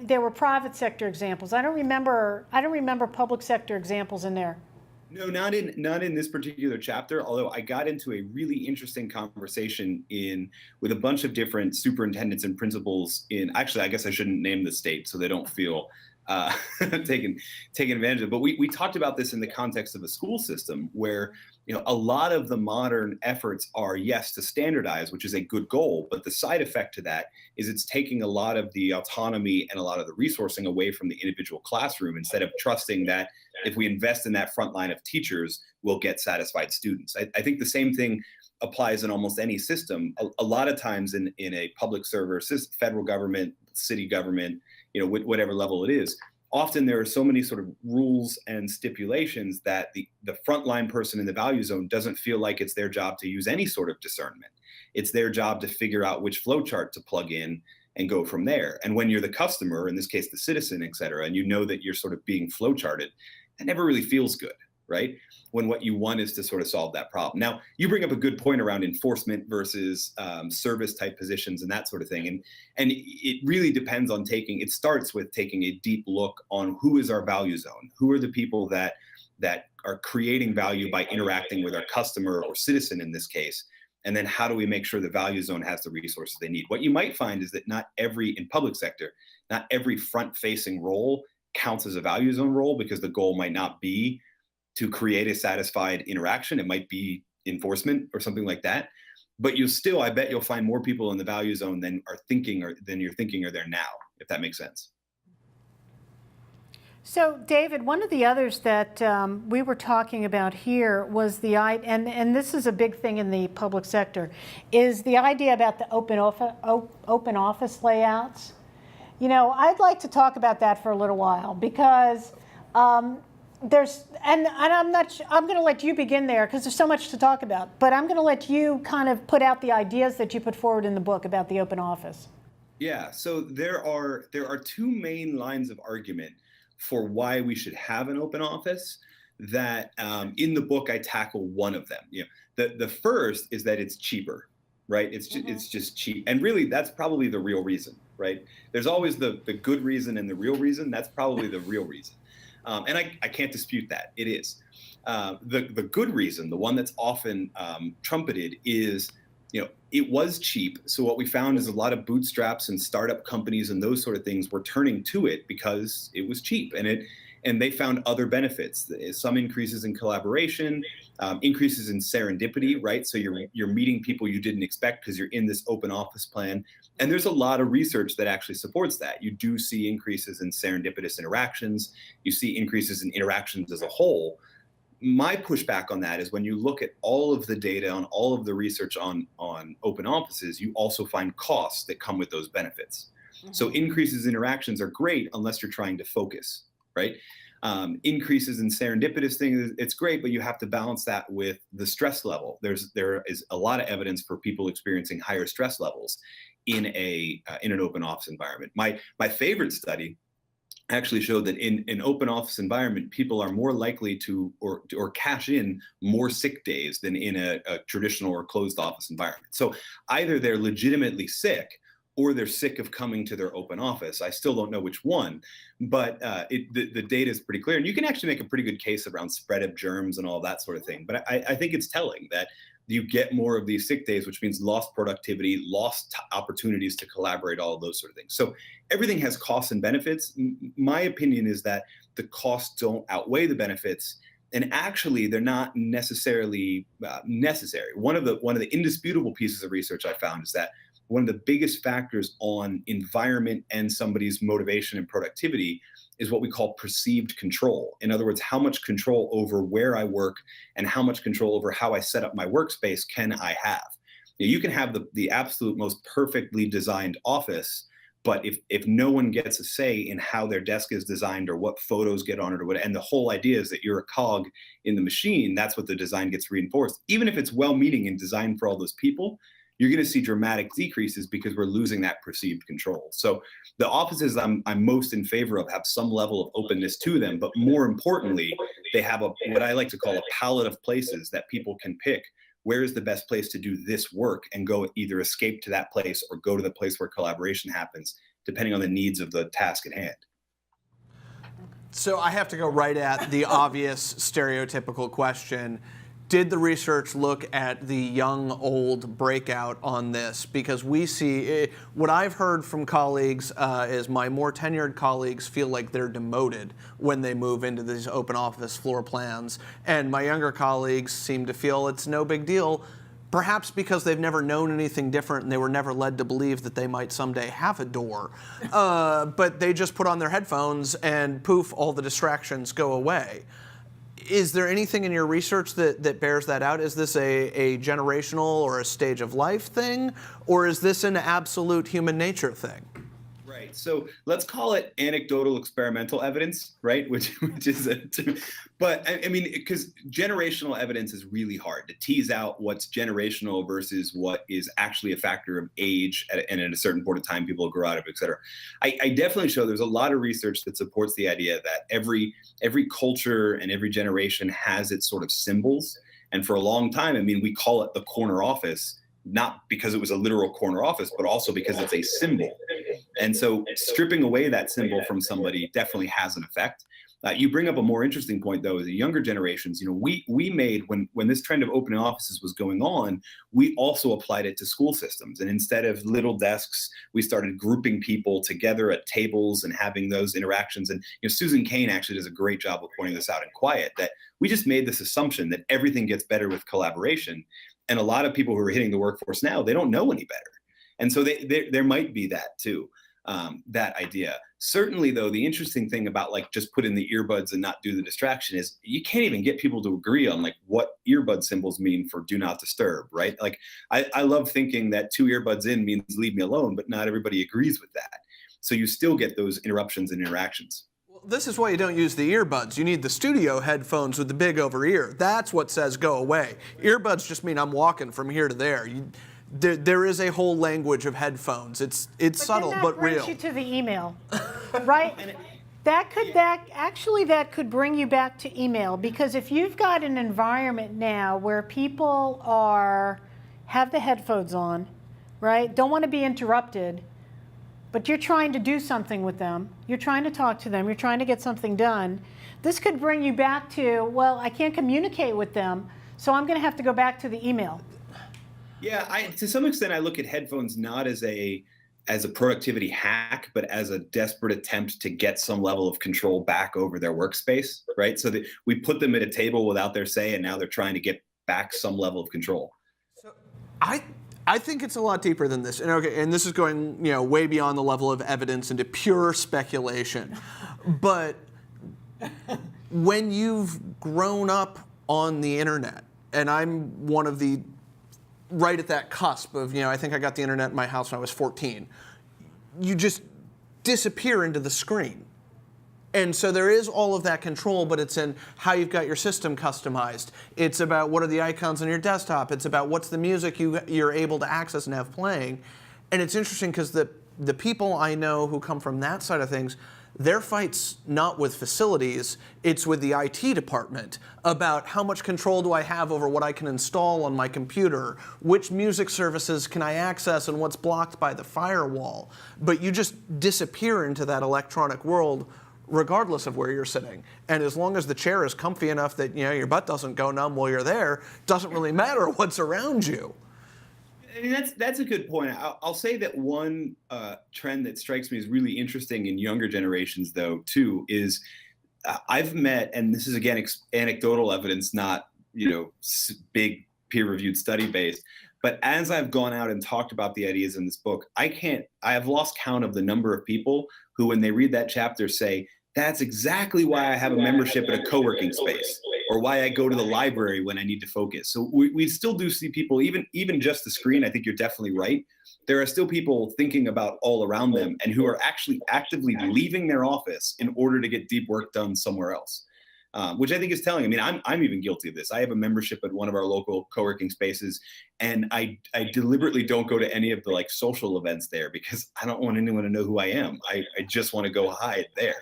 there were private sector examples. I don't remember public sector examples in there. No, not in this particular chapter, although I got into a really interesting conversation with a bunch of different superintendents and principals actually, I guess I shouldn't name the state so they don't feel taken advantage of. But we talked about this in the context of a school system where a lot of the modern efforts are, yes, to standardize, which is a good goal, but the side effect to that is it's taking a lot of the autonomy and a lot of the resourcing away from the individual classroom instead of trusting that if we invest in that front line of teachers, we'll get satisfied students. I think the same thing applies in almost any system. A lot of times in a public service, federal government, city government, whatever level it is, often there are so many sort of rules and stipulations that the frontline person in the value zone doesn't feel like it's their job to use any sort of discernment. It's their job to figure out which flow chart to plug in and go from there. And when you're the customer, in this case, the citizen, et cetera, and you know that you're sort of being flow charted, that never really feels good, right? When what you want is to sort of solve that problem. Now, you bring up a good point around enforcement versus service type positions and that sort of thing. And it really depends on it starts with taking a deep look on who is our value zone, who are the people that are creating value by interacting with our customer or citizen in this case. And then how do we make sure the value zone has the resources they need? What you might find is that in public sector, not every front-facing role counts as a value zone role because the goal might not be to create a satisfied interaction. It might be enforcement or something like that. But I bet you'll find more people in the value zone than you're thinking are there now, if that makes sense. So, David, one of the others that we were talking about here was and this is a big thing in the public sector, is the idea about the open office layouts. I'd like to talk about that for a little while because I'm going to let you begin there because there's so much to talk about, but I'm going to let you kind of put out the ideas that you put forward in the book about the open office. Yeah, so there are two main lines of argument for why we should have an open office that in the book I tackle one of them. The first is that it's cheaper, right? It's just cheap. And really that's probably the real reason, right? There's always the good reason and the real reason. That's probably the real reason. And I can't dispute that. It is. The good reason, the one that's often trumpeted is, it was cheap. So what we found is a lot of bootstraps and startup companies and those sort of things were turning to it because it was cheap and they found other benefits, some increases in collaboration, increases in serendipity, right? So you're meeting people you didn't expect because you're in this open office plan. And there's a lot of research that actually supports that. You do see increases in serendipitous interactions. You see increases in interactions as a whole. My pushback on that is when you look at all of the data on all of the research on open offices, you also find costs that come with those benefits. Mm-hmm. So increases in interactions are great unless you're trying to focus, right? Increases in serendipitous things, it's great, but you have to balance that with the stress level. There is a lot of evidence for people experiencing higher stress levels in an open office environment. My favorite study actually showed that in an open office environment, people are more likely to or cash in more sick days than in a traditional or closed office environment. So either they're legitimately sick or they're sick of coming to their open office. I still don't know which one, but the data is pretty clear. And you can actually make a pretty good case around spread of germs and all that sort of thing. But I think it's telling that you get more of these sick days, which means lost productivity, lost opportunities to collaborate, all of those sort of things. So everything has costs and benefits. My opinion is that the costs don't outweigh the benefits, and actually they're not necessarily necessary. One of the indisputable pieces of research I found is that one of the biggest factors on environment and somebody's motivation and productivity is what we call perceived control. In other words, how much control over where I work and how much control over how I set up my workspace can I have? You can have the absolute most perfectly designed office, but if no one gets a say in how their desk is designed or what photos get on it or what, and the whole idea is that you're a cog in the machine, that's what the design gets reinforced. Even if it's well-meaning and designed for all those people, you're going to see dramatic decreases because we're losing that perceived control. So the offices I'm most in favor of have some level of openness to them, but more importantly, they have what I like to call a palette of places that people can pick. Where is the best place to do this work, and go either escape to that place or go to the place where collaboration happens, depending on the needs of the task at hand. So I have to go right at the obvious stereotypical question. Did the research look at the young-old breakout on this? Because we see, what I've heard from colleagues is my more tenured colleagues feel like they're demoted when they move into these open office floor plans. And my younger colleagues seem to feel it's no big deal, perhaps because they've never known anything different and they were never led to believe that they might someday have a door. But they just put on their headphones and poof, all the distractions go away. Is there anything in your research that bears that out? Is this a generational or a stage of life thing? Or is this an absolute human nature thing? Right. So let's call it anecdotal experimental evidence, right? Which is, but I mean, because generational evidence is really hard to tease out what's generational versus what is actually a factor of age and at a certain point of time people grow out of, et cetera. I definitely show there's a lot of research that supports the idea that every culture and every generation has its sort of symbols. And for a long time, I mean, we call it the corner office, not because it was a literal corner office, but also because it's a symbol. And so stripping away that symbol from somebody definitely has an effect. You bring up a more interesting point, though, is the younger generations. You know, we made, when this trend of opening offices was going on, we also applied it to school systems. And instead of little desks, we started grouping people together at tables and having those interactions. And Susan Cain actually does a great job of pointing this out in Quiet, that we just made this assumption that everything gets better with collaboration. And a lot of people who are hitting the workforce now, they don't know any better. And so there might be that too, that idea. Certainly though, the interesting thing about like just put in the earbuds and not do the distraction is you can't even get people to agree on like what earbud symbols mean for do not disturb, right? Like I love thinking that 2 earbuds in means leave me alone, but not everybody agrees with that. So you still get those interruptions and interactions. This is why you don't use the earbuds. You need the studio headphones with the big over ear. That's what says go away. Earbuds just mean I'm walking from here to there. There is a whole language of headphones. It's subtle but real. That brings you to the email, right? That could bring you back to email, because if you've got an environment now where people have the headphones on, right? Don't want to be interrupted. But you're trying to do something with them, you're trying to talk to them, you're trying to get something done. This could bring you back to, well, I can't communicate with them, so I'm going to have to go back to the email. Yeah, to some extent, I look at headphones not as a productivity hack, but as a desperate attempt to get some level of control back over their workspace, right? So that we put them at a table without their say, and now they're trying to get back some level of control. So I think it's a lot deeper than this. And this is going, way beyond the level of evidence into pure speculation. But when you've grown up on the internet, and I'm one of the right at that cusp of, I think I got the internet in my house when I was 14, you just disappear into the screen. And so there is all of that control, but it's in how you've got your system customized. It's about what are the icons on your desktop. It's about what's the music you're able to access and have playing. And it's interesting because the people I know who come from that side of things, Their fight's not with facilities, it's with the IT department about how much control do I have over what I can install on my computer, which music services can I access and what's blocked by the firewall. But you just disappear into that electronic world regardless of where you're sitting. And as long as the chair is comfy enough that your butt doesn't go numb while you're there, it doesn't really matter what's around you. I mean, that's a good point. I'll say that one trend that strikes me as really interesting in younger generations, though, too, is I've met, and this is again anecdotal evidence, not big peer-reviewed study-based, but as I've gone out and talked about the ideas in this book, I have lost count of the number of people who, when they read that chapter, say, that's exactly why I have a membership at a co-working space, or why I go to the library when I need to focus. So we still do see people, even just the screen. I think you're definitely right. There are still people thinking about all around them and who are actually actively leaving their office in order to get deep work done somewhere else, which I think is telling. I mean, I'm even guilty of this. I have a membership at one of our local co-working spaces, and I deliberately don't go to any of the social events there because I don't want anyone to know who I am. I just want to go hide there.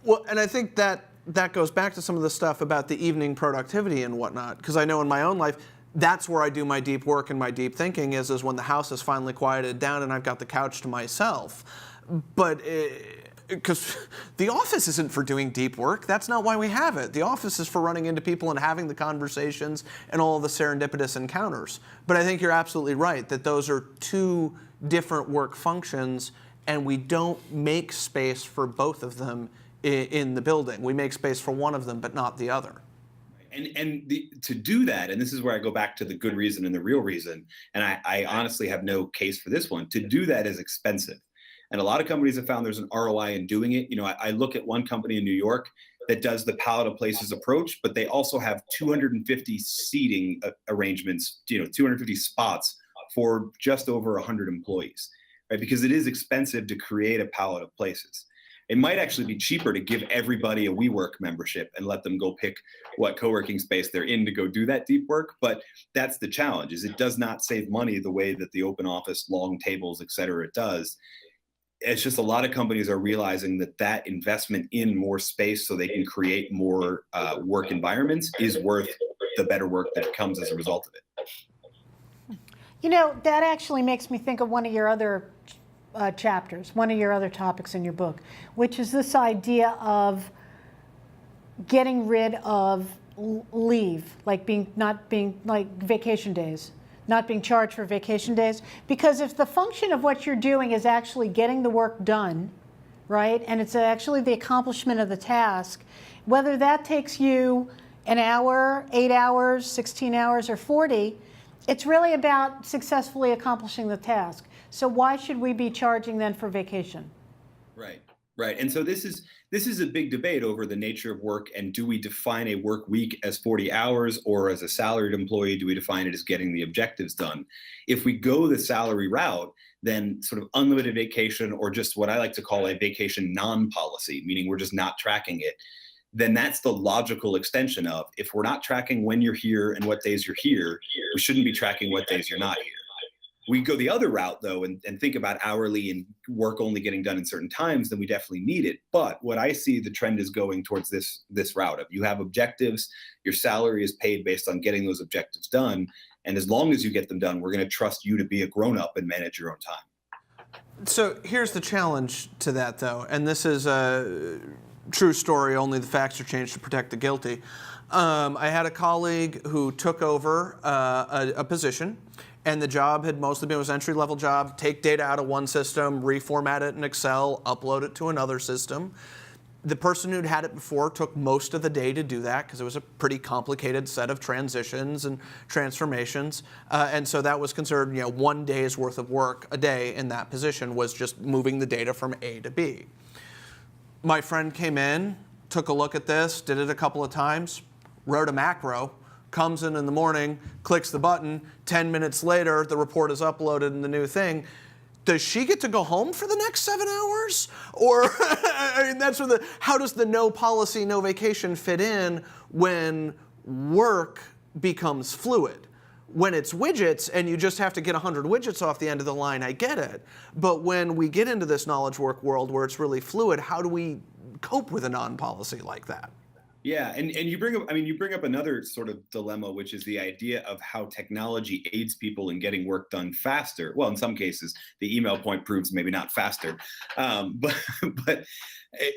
Well, and I think that goes back to some of the stuff about the evening productivity and whatnot, because I know in my own life, that's where I do my deep work and my deep thinking is when the house is finally quieted down and I've got the couch to myself. But because the office isn't for doing deep work, that's not why we have it. The office is for running into people and having the conversations and all the serendipitous encounters. But I think you're absolutely right that those are two different work functions, and we don't make space for both of them in the building. We make space for one of them, but not the other. To do that, and this is where I go back to the good reason and the real reason, and I honestly have no case for this one, to do that is expensive. And a lot of companies have found there's an ROI in doing it. I look at one company in New York that does the Palette of Places approach, but they also have 250 seating arrangements, 250 spots for just over 100 employees, right? Because it is expensive to create a Palette of Places. It might actually be cheaper to give everybody a WeWork membership and let them go pick what co-working space they're in to go do that deep work. But that's the challenge, is it does not save money the way that the open office, long tables, et cetera, it does. It's just a lot of companies are realizing that investment in more space so they can create more work environments is worth the better work that comes as a result of it. That actually makes me think of one of your other chapters, one of your other topics in your book, which is this idea of getting rid of leave, not being vacation days, not being charged for vacation days. Because if the function of what you're doing is actually getting the work done, right, and it's actually the accomplishment of the task, whether that takes you an hour, 8 hours, 16 hours, or 40, it's really about successfully accomplishing the task. So why should we be charging then for vacation? Right. And so this is a big debate over the nature of work, and do we define a work week as 40 hours, or as a salaried employee, do we define it as getting the objectives done? If we go the salary route, then sort of unlimited vacation, or just what I like to call a vacation non-policy, meaning we're just not tracking it, then that's the logical extension of, if we're not tracking when you're here and what days you're here, we shouldn't be tracking what days you're not here. We go the other route, though, and think about hourly and work only getting done in certain times, then we definitely need it. But what I see the trend is going towards this route of, you have objectives, your salary is paid based on getting those objectives done. And as long as you get them done, we're going to trust you to be a grown-up and manage your own time. So here's the challenge to that, though, and this is a true story, only the facts are changed to protect the guilty. I had a colleague who took over a position, and the job had mostly been, it was an entry-level job, take data out of one system, reformat it in Excel, upload it to another system. The person who'd had it before took most of the day to do that because it was a pretty complicated set of transitions and transformations. And so that was considered, 1 day's worth of work a day in that position was just moving the data from A to B. My friend came in, took a look at this, did it a couple of times, wrote a macro, comes in the morning, clicks the button, 10 minutes later, the report is uploaded in the new thing. Does she get to go home for the next 7 hours? Or, that's where how does the no policy, no vacation fit in when work becomes fluid? when it's widgets and you just have to get 100 widgets off the end of the line, I get it. But when we get into this knowledge work world where it's really fluid, how do we cope with a non-policy like that? Yeah, and you bring up, I mean, you bring up another sort of dilemma, which is the idea of how technology aids people in getting work done faster. Well, in some cases, the email point proves maybe not faster, but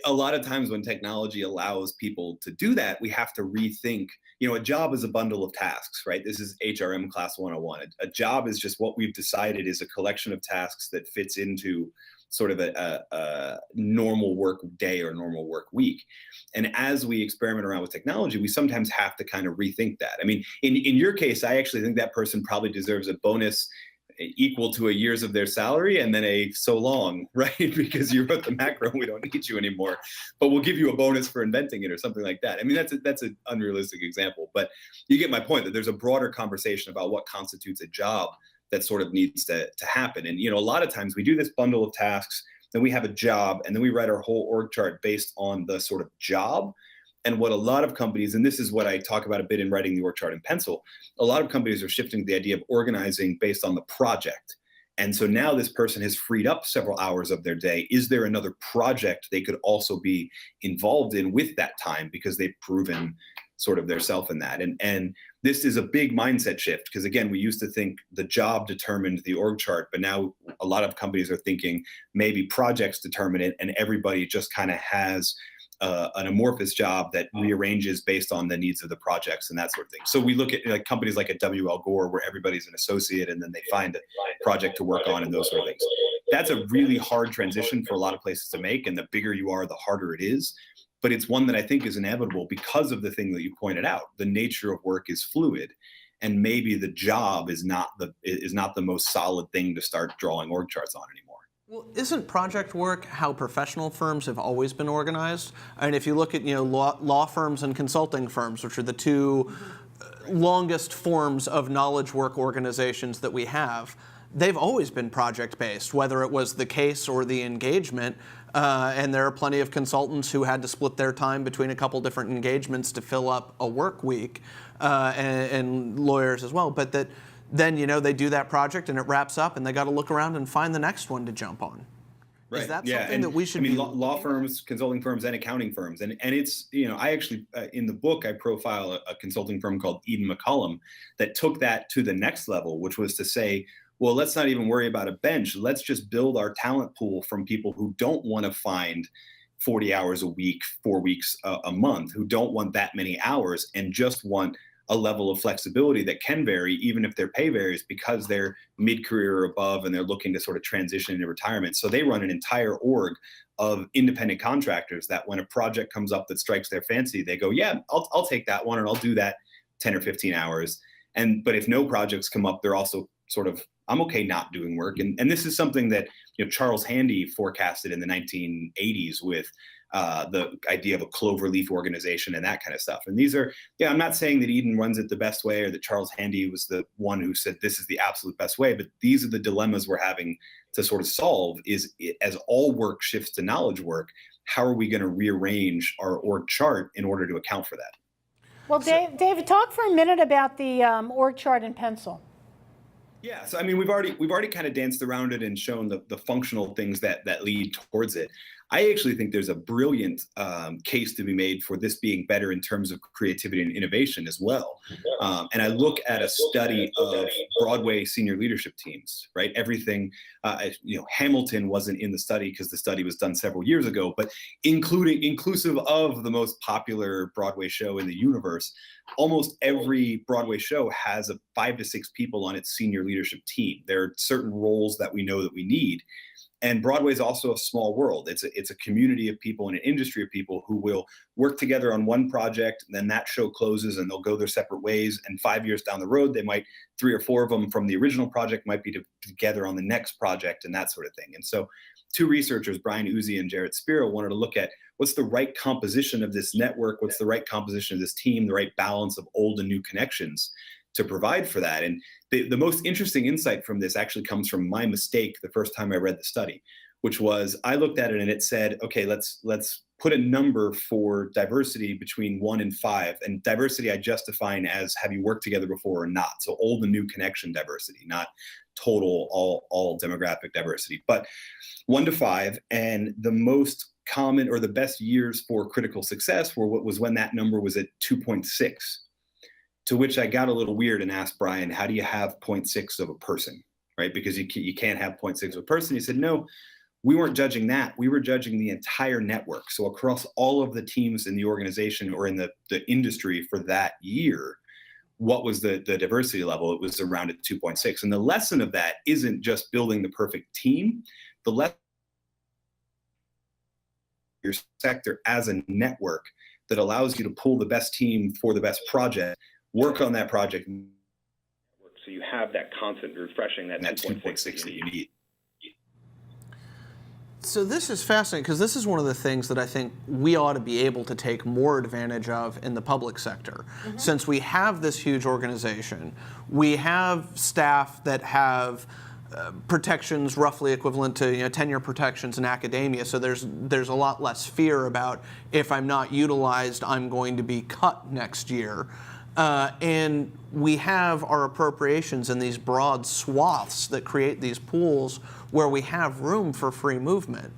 a lot of times when technology allows people to do that, we have to rethink. You know, a job is a bundle of tasks, right? This is HRM class 101. A job is just what we've decided is a collection of tasks that fits into sort of a normal work day or normal work week. And as we experiment around with technology, we sometimes have to kind of rethink that. I mean, in your case, I actually think that person probably deserves a bonus equal to a years of their salary and then a so long, right? Because you wrote the macro, we don't need you anymore, but we'll give you a bonus for inventing it or something like that. I mean, that's an unrealistic example, but you get my point that there's a broader conversation about what constitutes a job that sort of needs to happen. And, you know, a lot of times we do this bundle of tasks, then we have a job, and then we write our whole org chart based on the sort of job. And what a lot of companies, and this is what I talk about a bit in writing the org chart in pencil, a lot of companies are shifting to the idea of organizing based on the project. And so now this person has freed up several hours of their day. Is there another project they could also be involved in with that time because they've proven sort of their self in that? And this is a big mindset shift because, again, we used to think the job determined the org chart, but now a lot of companies are thinking maybe projects determine it, and everybody just kind of has an amorphous job that rearranges based on the needs of the projects and that sort of thing. So we look at like companies like a WL Gore where everybody's an associate and then they find a project to work on and those sort of things. That's a really hard transition for a lot of places to make, and the bigger you are, the harder it is. But it's one that I think is inevitable because of the thing that you pointed out. The nature of work is fluid, and maybe the job is not the most solid thing to start drawing org charts on anymore. Well, isn't project work how professional firms have always been organized? And if you look at, you know, law firms and consulting firms, which are the two longest forms of knowledge work organizations that we have, they've always been project-based, whether it was the case or the engagement. And there are plenty of consultants who had to split their time between a couple different engagements to fill up a work week, and lawyers as well. But that then, you know, they do that project and it wraps up and they got to look around and find the next one to jump on. Right. Is that yeah. something and, that we should I mean, be law firms, consulting firms, and accounting firms. And it's, you know, I actually, in the book, I profile a consulting firm called Eden McCollum that took that to the next level, which was to say, well, let's not even worry about a bench. Let's just build our talent pool from people who don't want to find 40 hours a week, 4 weeks a month, who don't want that many hours and just want a level of flexibility that can vary even if their pay varies because they're mid-career or above and they're looking to sort of transition into retirement. So they run an entire org of independent contractors that when a project comes up that strikes their fancy, they go, yeah, I'll take that one and I'll do that 10 or 15 hours. But if no projects come up, they're also sort of, I'm okay not doing work. And this is something that, you know, Charles Handy forecasted in the 1980s with the idea of a cloverleaf organization and that kind of stuff. And these are, yeah, I'm not saying that Eden runs it the best way or that Charles Handy was the one who said this is the absolute best way, but these are the dilemmas we're having to sort of solve is as all work shifts to knowledge work, how are we going to rearrange our org chart in order to account for that? Well, David, talk for a minute about the org chart in pencil. Yeah, so I mean, we've already kind of danced around it and shown the functional things that lead towards it. I actually think there's a brilliant case to be made for this being better in terms of creativity and innovation as well. And I look at a study of Broadway senior leadership teams, right? Everything, you know, Hamilton wasn't in the study because the study was done several years ago, but inclusive of the most popular Broadway show in the universe, almost every Broadway show has 5 to 6 people on its senior leadership team. There are certain roles that we know that we need. And Broadway is also a small world. It's a community of people and an industry of people who will work together on one project, and then that show closes and they'll go their separate ways. And 5 years down the road, they might, 3 or 4 of them from the original project might be together on the next project and that sort of thing. And so 2 researchers, Brian Uzi and Jarrett Spiro, wanted to look at what's the right composition of this network, what's the right composition of this team, the right balance of old and new connections to provide for that. And the most interesting insight from this actually comes from my mistake the first time I read the study, which was I looked at it and it said, okay, let's put a number for diversity between 1 and 5. And diversity I just define as have you worked together before or not. So old and new connection diversity, not total all demographic diversity, but 1 to 5. And the most common or the best years for critical success were what was when that number was at 2.6. To which I got a little weird and asked Brian, how do you have 0.6 of a person, right? Because you can't have 0.6 of a person. He said, no, we weren't judging that. We were judging the entire network. So across all of the teams in the organization or in the industry for that year, what was the diversity level? It was around at 2.6. And the lesson of that isn't just building the perfect team. The lesson your sector as a network that allows you to pull the best team for the best project, work on that project. So you have that constant refreshing, that 2.6 that you need. So this is fascinating because this is one of the things that I think we ought to be able to take more advantage of in the public sector. Since we have this huge organization, we have staff that have protections roughly equivalent to tenure protections in academia. So there's a lot less fear about if I'm not utilized, I'm going to be cut next year. And we have our appropriations in these broad swaths that create these pools where we have room for free movement.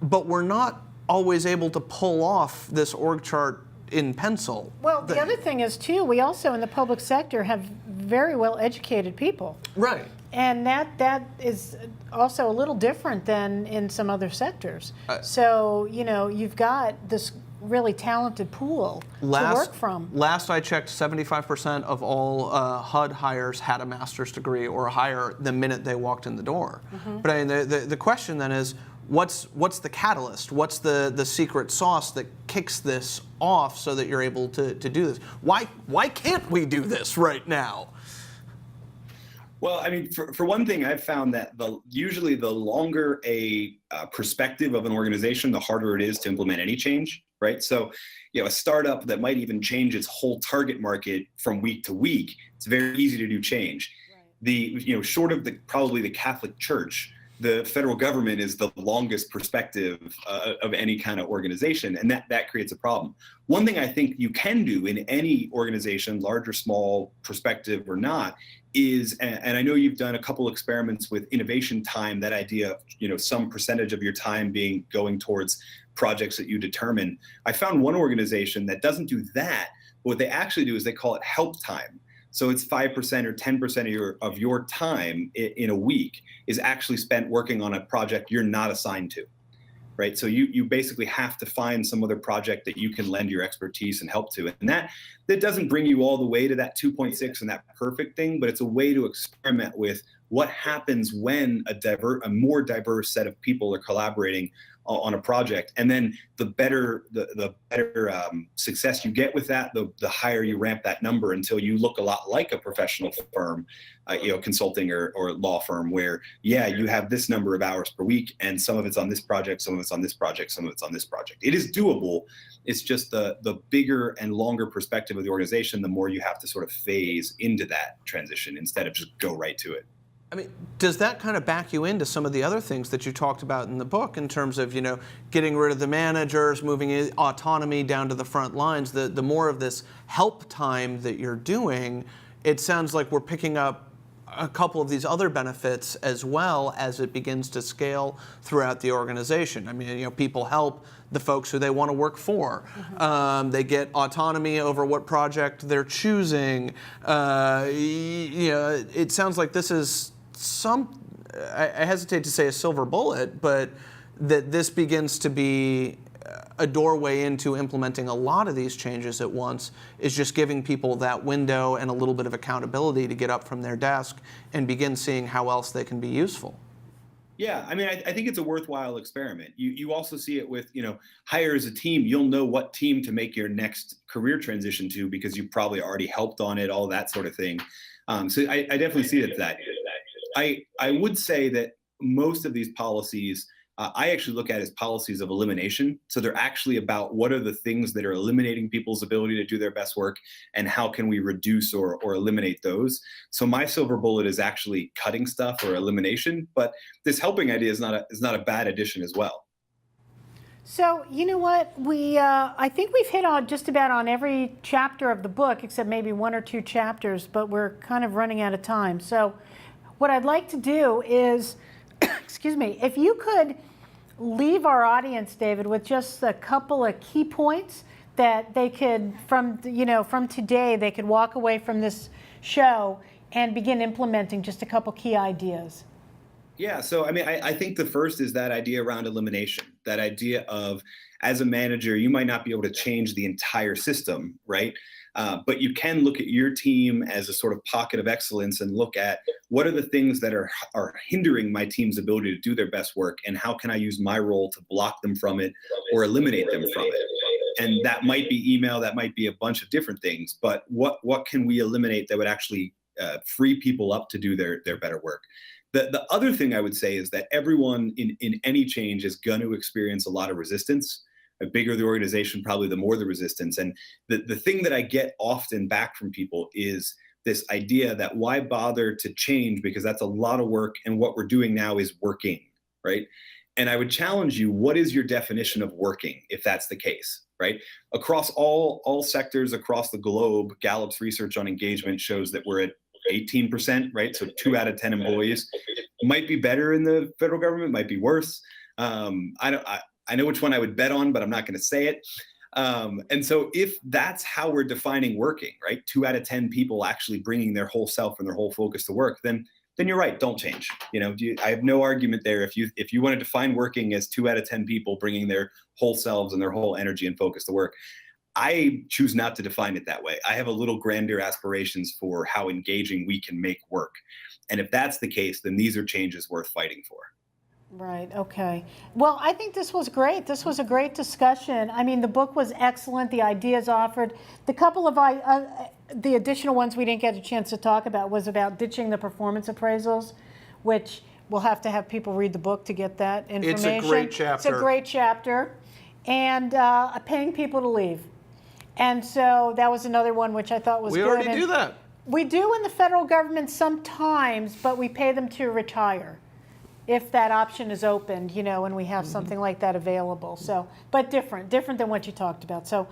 But we're not always able to pull off this org chart in pencil. Well, the other thing is, too, we also in the public sector have very well educated people. Right. And that is also a little different than in some other sectors. So, you've got this really talented pool to work from. Last I checked, 75% of all HUD hires had a master's degree or higher the minute they walked in the door. But I mean, the question then is, what's the catalyst? What's the secret sauce that kicks this off so that you're able to do this? Why can't we do this right now? Well, I mean, for one thing, I've found that usually the longer a perspective of an organization, the harder it is to implement any change, right? So, a startup that might even change its whole target market from week to week, it's very easy to do change. Right. Short of probably the Catholic Church, the federal government is the longest perspective of any kind of organization, and that creates a problem. One thing I think you can do in any organization, large or small, perspective or not, is, and I know you've done a couple experiments with innovation time, that idea of some percentage of your time going towards projects that you determine. I found one organization that doesn't do that. What they actually do is they call it help time. So it's 5% or 10% of your time in a week is actually spent working on a project you're not assigned to, right? So you basically have to find some other project that you can lend your expertise and help to. And that doesn't bring you all the way to that 2.6 and that perfect thing, but it's a way to experiment with what happens when a more diverse set of people are collaborating on a project. And then the better success you get with that, the higher you ramp that number until you look a lot like a professional firm, consulting or law firm, where you have this number of hours per week, and some of it's on this project, some of it's on this project, some of it's on this project. It is doable. It's just the bigger and longer perspective of the organization, the more you have to sort of phase into that transition instead of just go right to it. I mean, does that kind of back you into some of the other things that you talked about in the book in terms of, getting rid of the managers, moving autonomy down to the front lines, the more of this help time that you're doing, it sounds like we're picking up a couple of these other benefits as well as it begins to scale throughout the organization. I mean, people help the folks who they want to work for. They get autonomy over what project they're choosing. It sounds like this is I hesitate to say a silver bullet, but that this begins to be a doorway into implementing a lot of these changes at once is just giving people that window and a little bit of accountability to get up from their desk and begin seeing how else they can be useful. Yeah, I mean, I think it's a worthwhile experiment. You also see it with, hire as a team. You'll know what team to make your next career transition to because you probably already helped on it, all that sort of thing. So I definitely see it as that. I would say that most of these policies, I actually look at as policies of elimination. So they're actually about what are the things that are eliminating people's ability to do their best work and how can we reduce or eliminate those. So my silver bullet is actually cutting stuff or elimination, but this helping idea is not a bad addition as well. So, you know what? I think we've hit on just about on every chapter of the book, except maybe one or two chapters, but we're kind of running out of time. So, what I'd like to do is, excuse me, if you could leave our audience, David, with just a couple of key points that they could, from today, they could walk away from this show and begin implementing just a couple key ideas. Yeah, so I mean, I think the first is that idea around elimination, that idea of as a manager, you might not be able to change the entire system, right? But you can look at your team as a sort of pocket of excellence and look at what are the things that are hindering my team's ability to do their best work, and how can I use my role to block them from it or eliminate them from it? And that might be email, that might be a bunch of different things, but what can we eliminate that would actually free people up to do their better work? The other thing I would say is that everyone in any change is going to experience a lot of resistance. The bigger the organization, probably the more the resistance. And the thing that I get often back from people is this idea that why bother to change, because that's a lot of work and what we're doing now is working, right? And I would challenge you, what is your definition of working if that's the case, right? Across all sectors across the globe, Gallup's research on engagement shows that we're at 18%, right? So 2 out of 10 employees. Might be better in the federal government, might be worse. I know which one I would bet on, but I'm not going to say it. And so if that's how we're defining working, right? 2 out of 10 people actually bringing their whole self and their whole focus to work, then you're right. Don't change. I have no argument there. If you want to define working as 2 out of 10 people bringing their whole selves and their whole energy and focus to work, I choose not to define it that way. I have a little grander aspirations for how engaging we can make work. And if that's the case, then these are changes worth fighting for. Right, okay. Well, I think this was great. This was a great discussion. I mean, the book was excellent, the ideas offered. The couple of the additional ones we didn't get a chance to talk about was about ditching the performance appraisals, which we'll have to have people read the book to get that information. It's a great chapter. It's a great chapter. And paying people to leave. And so that was another one which I thought was good. We already do that. We do in the federal government sometimes, but we pay them to retire if that option is opened, and we have something like that available. So, but different than what you talked about. So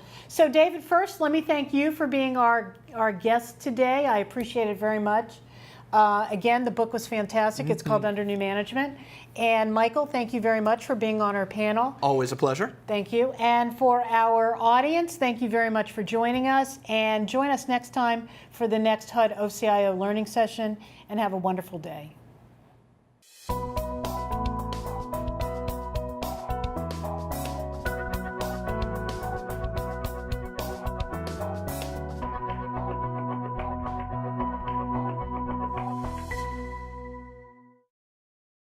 David, first, let me thank you for being our guest today. I appreciate it very much. Again, the book was fantastic. It's called Under New Management. And Michael, thank you very much for being on our panel. Always a pleasure. Thank you. And for our audience, thank you very much for joining us. And join us next time for the next HUD OCIO learning session. And have a wonderful day.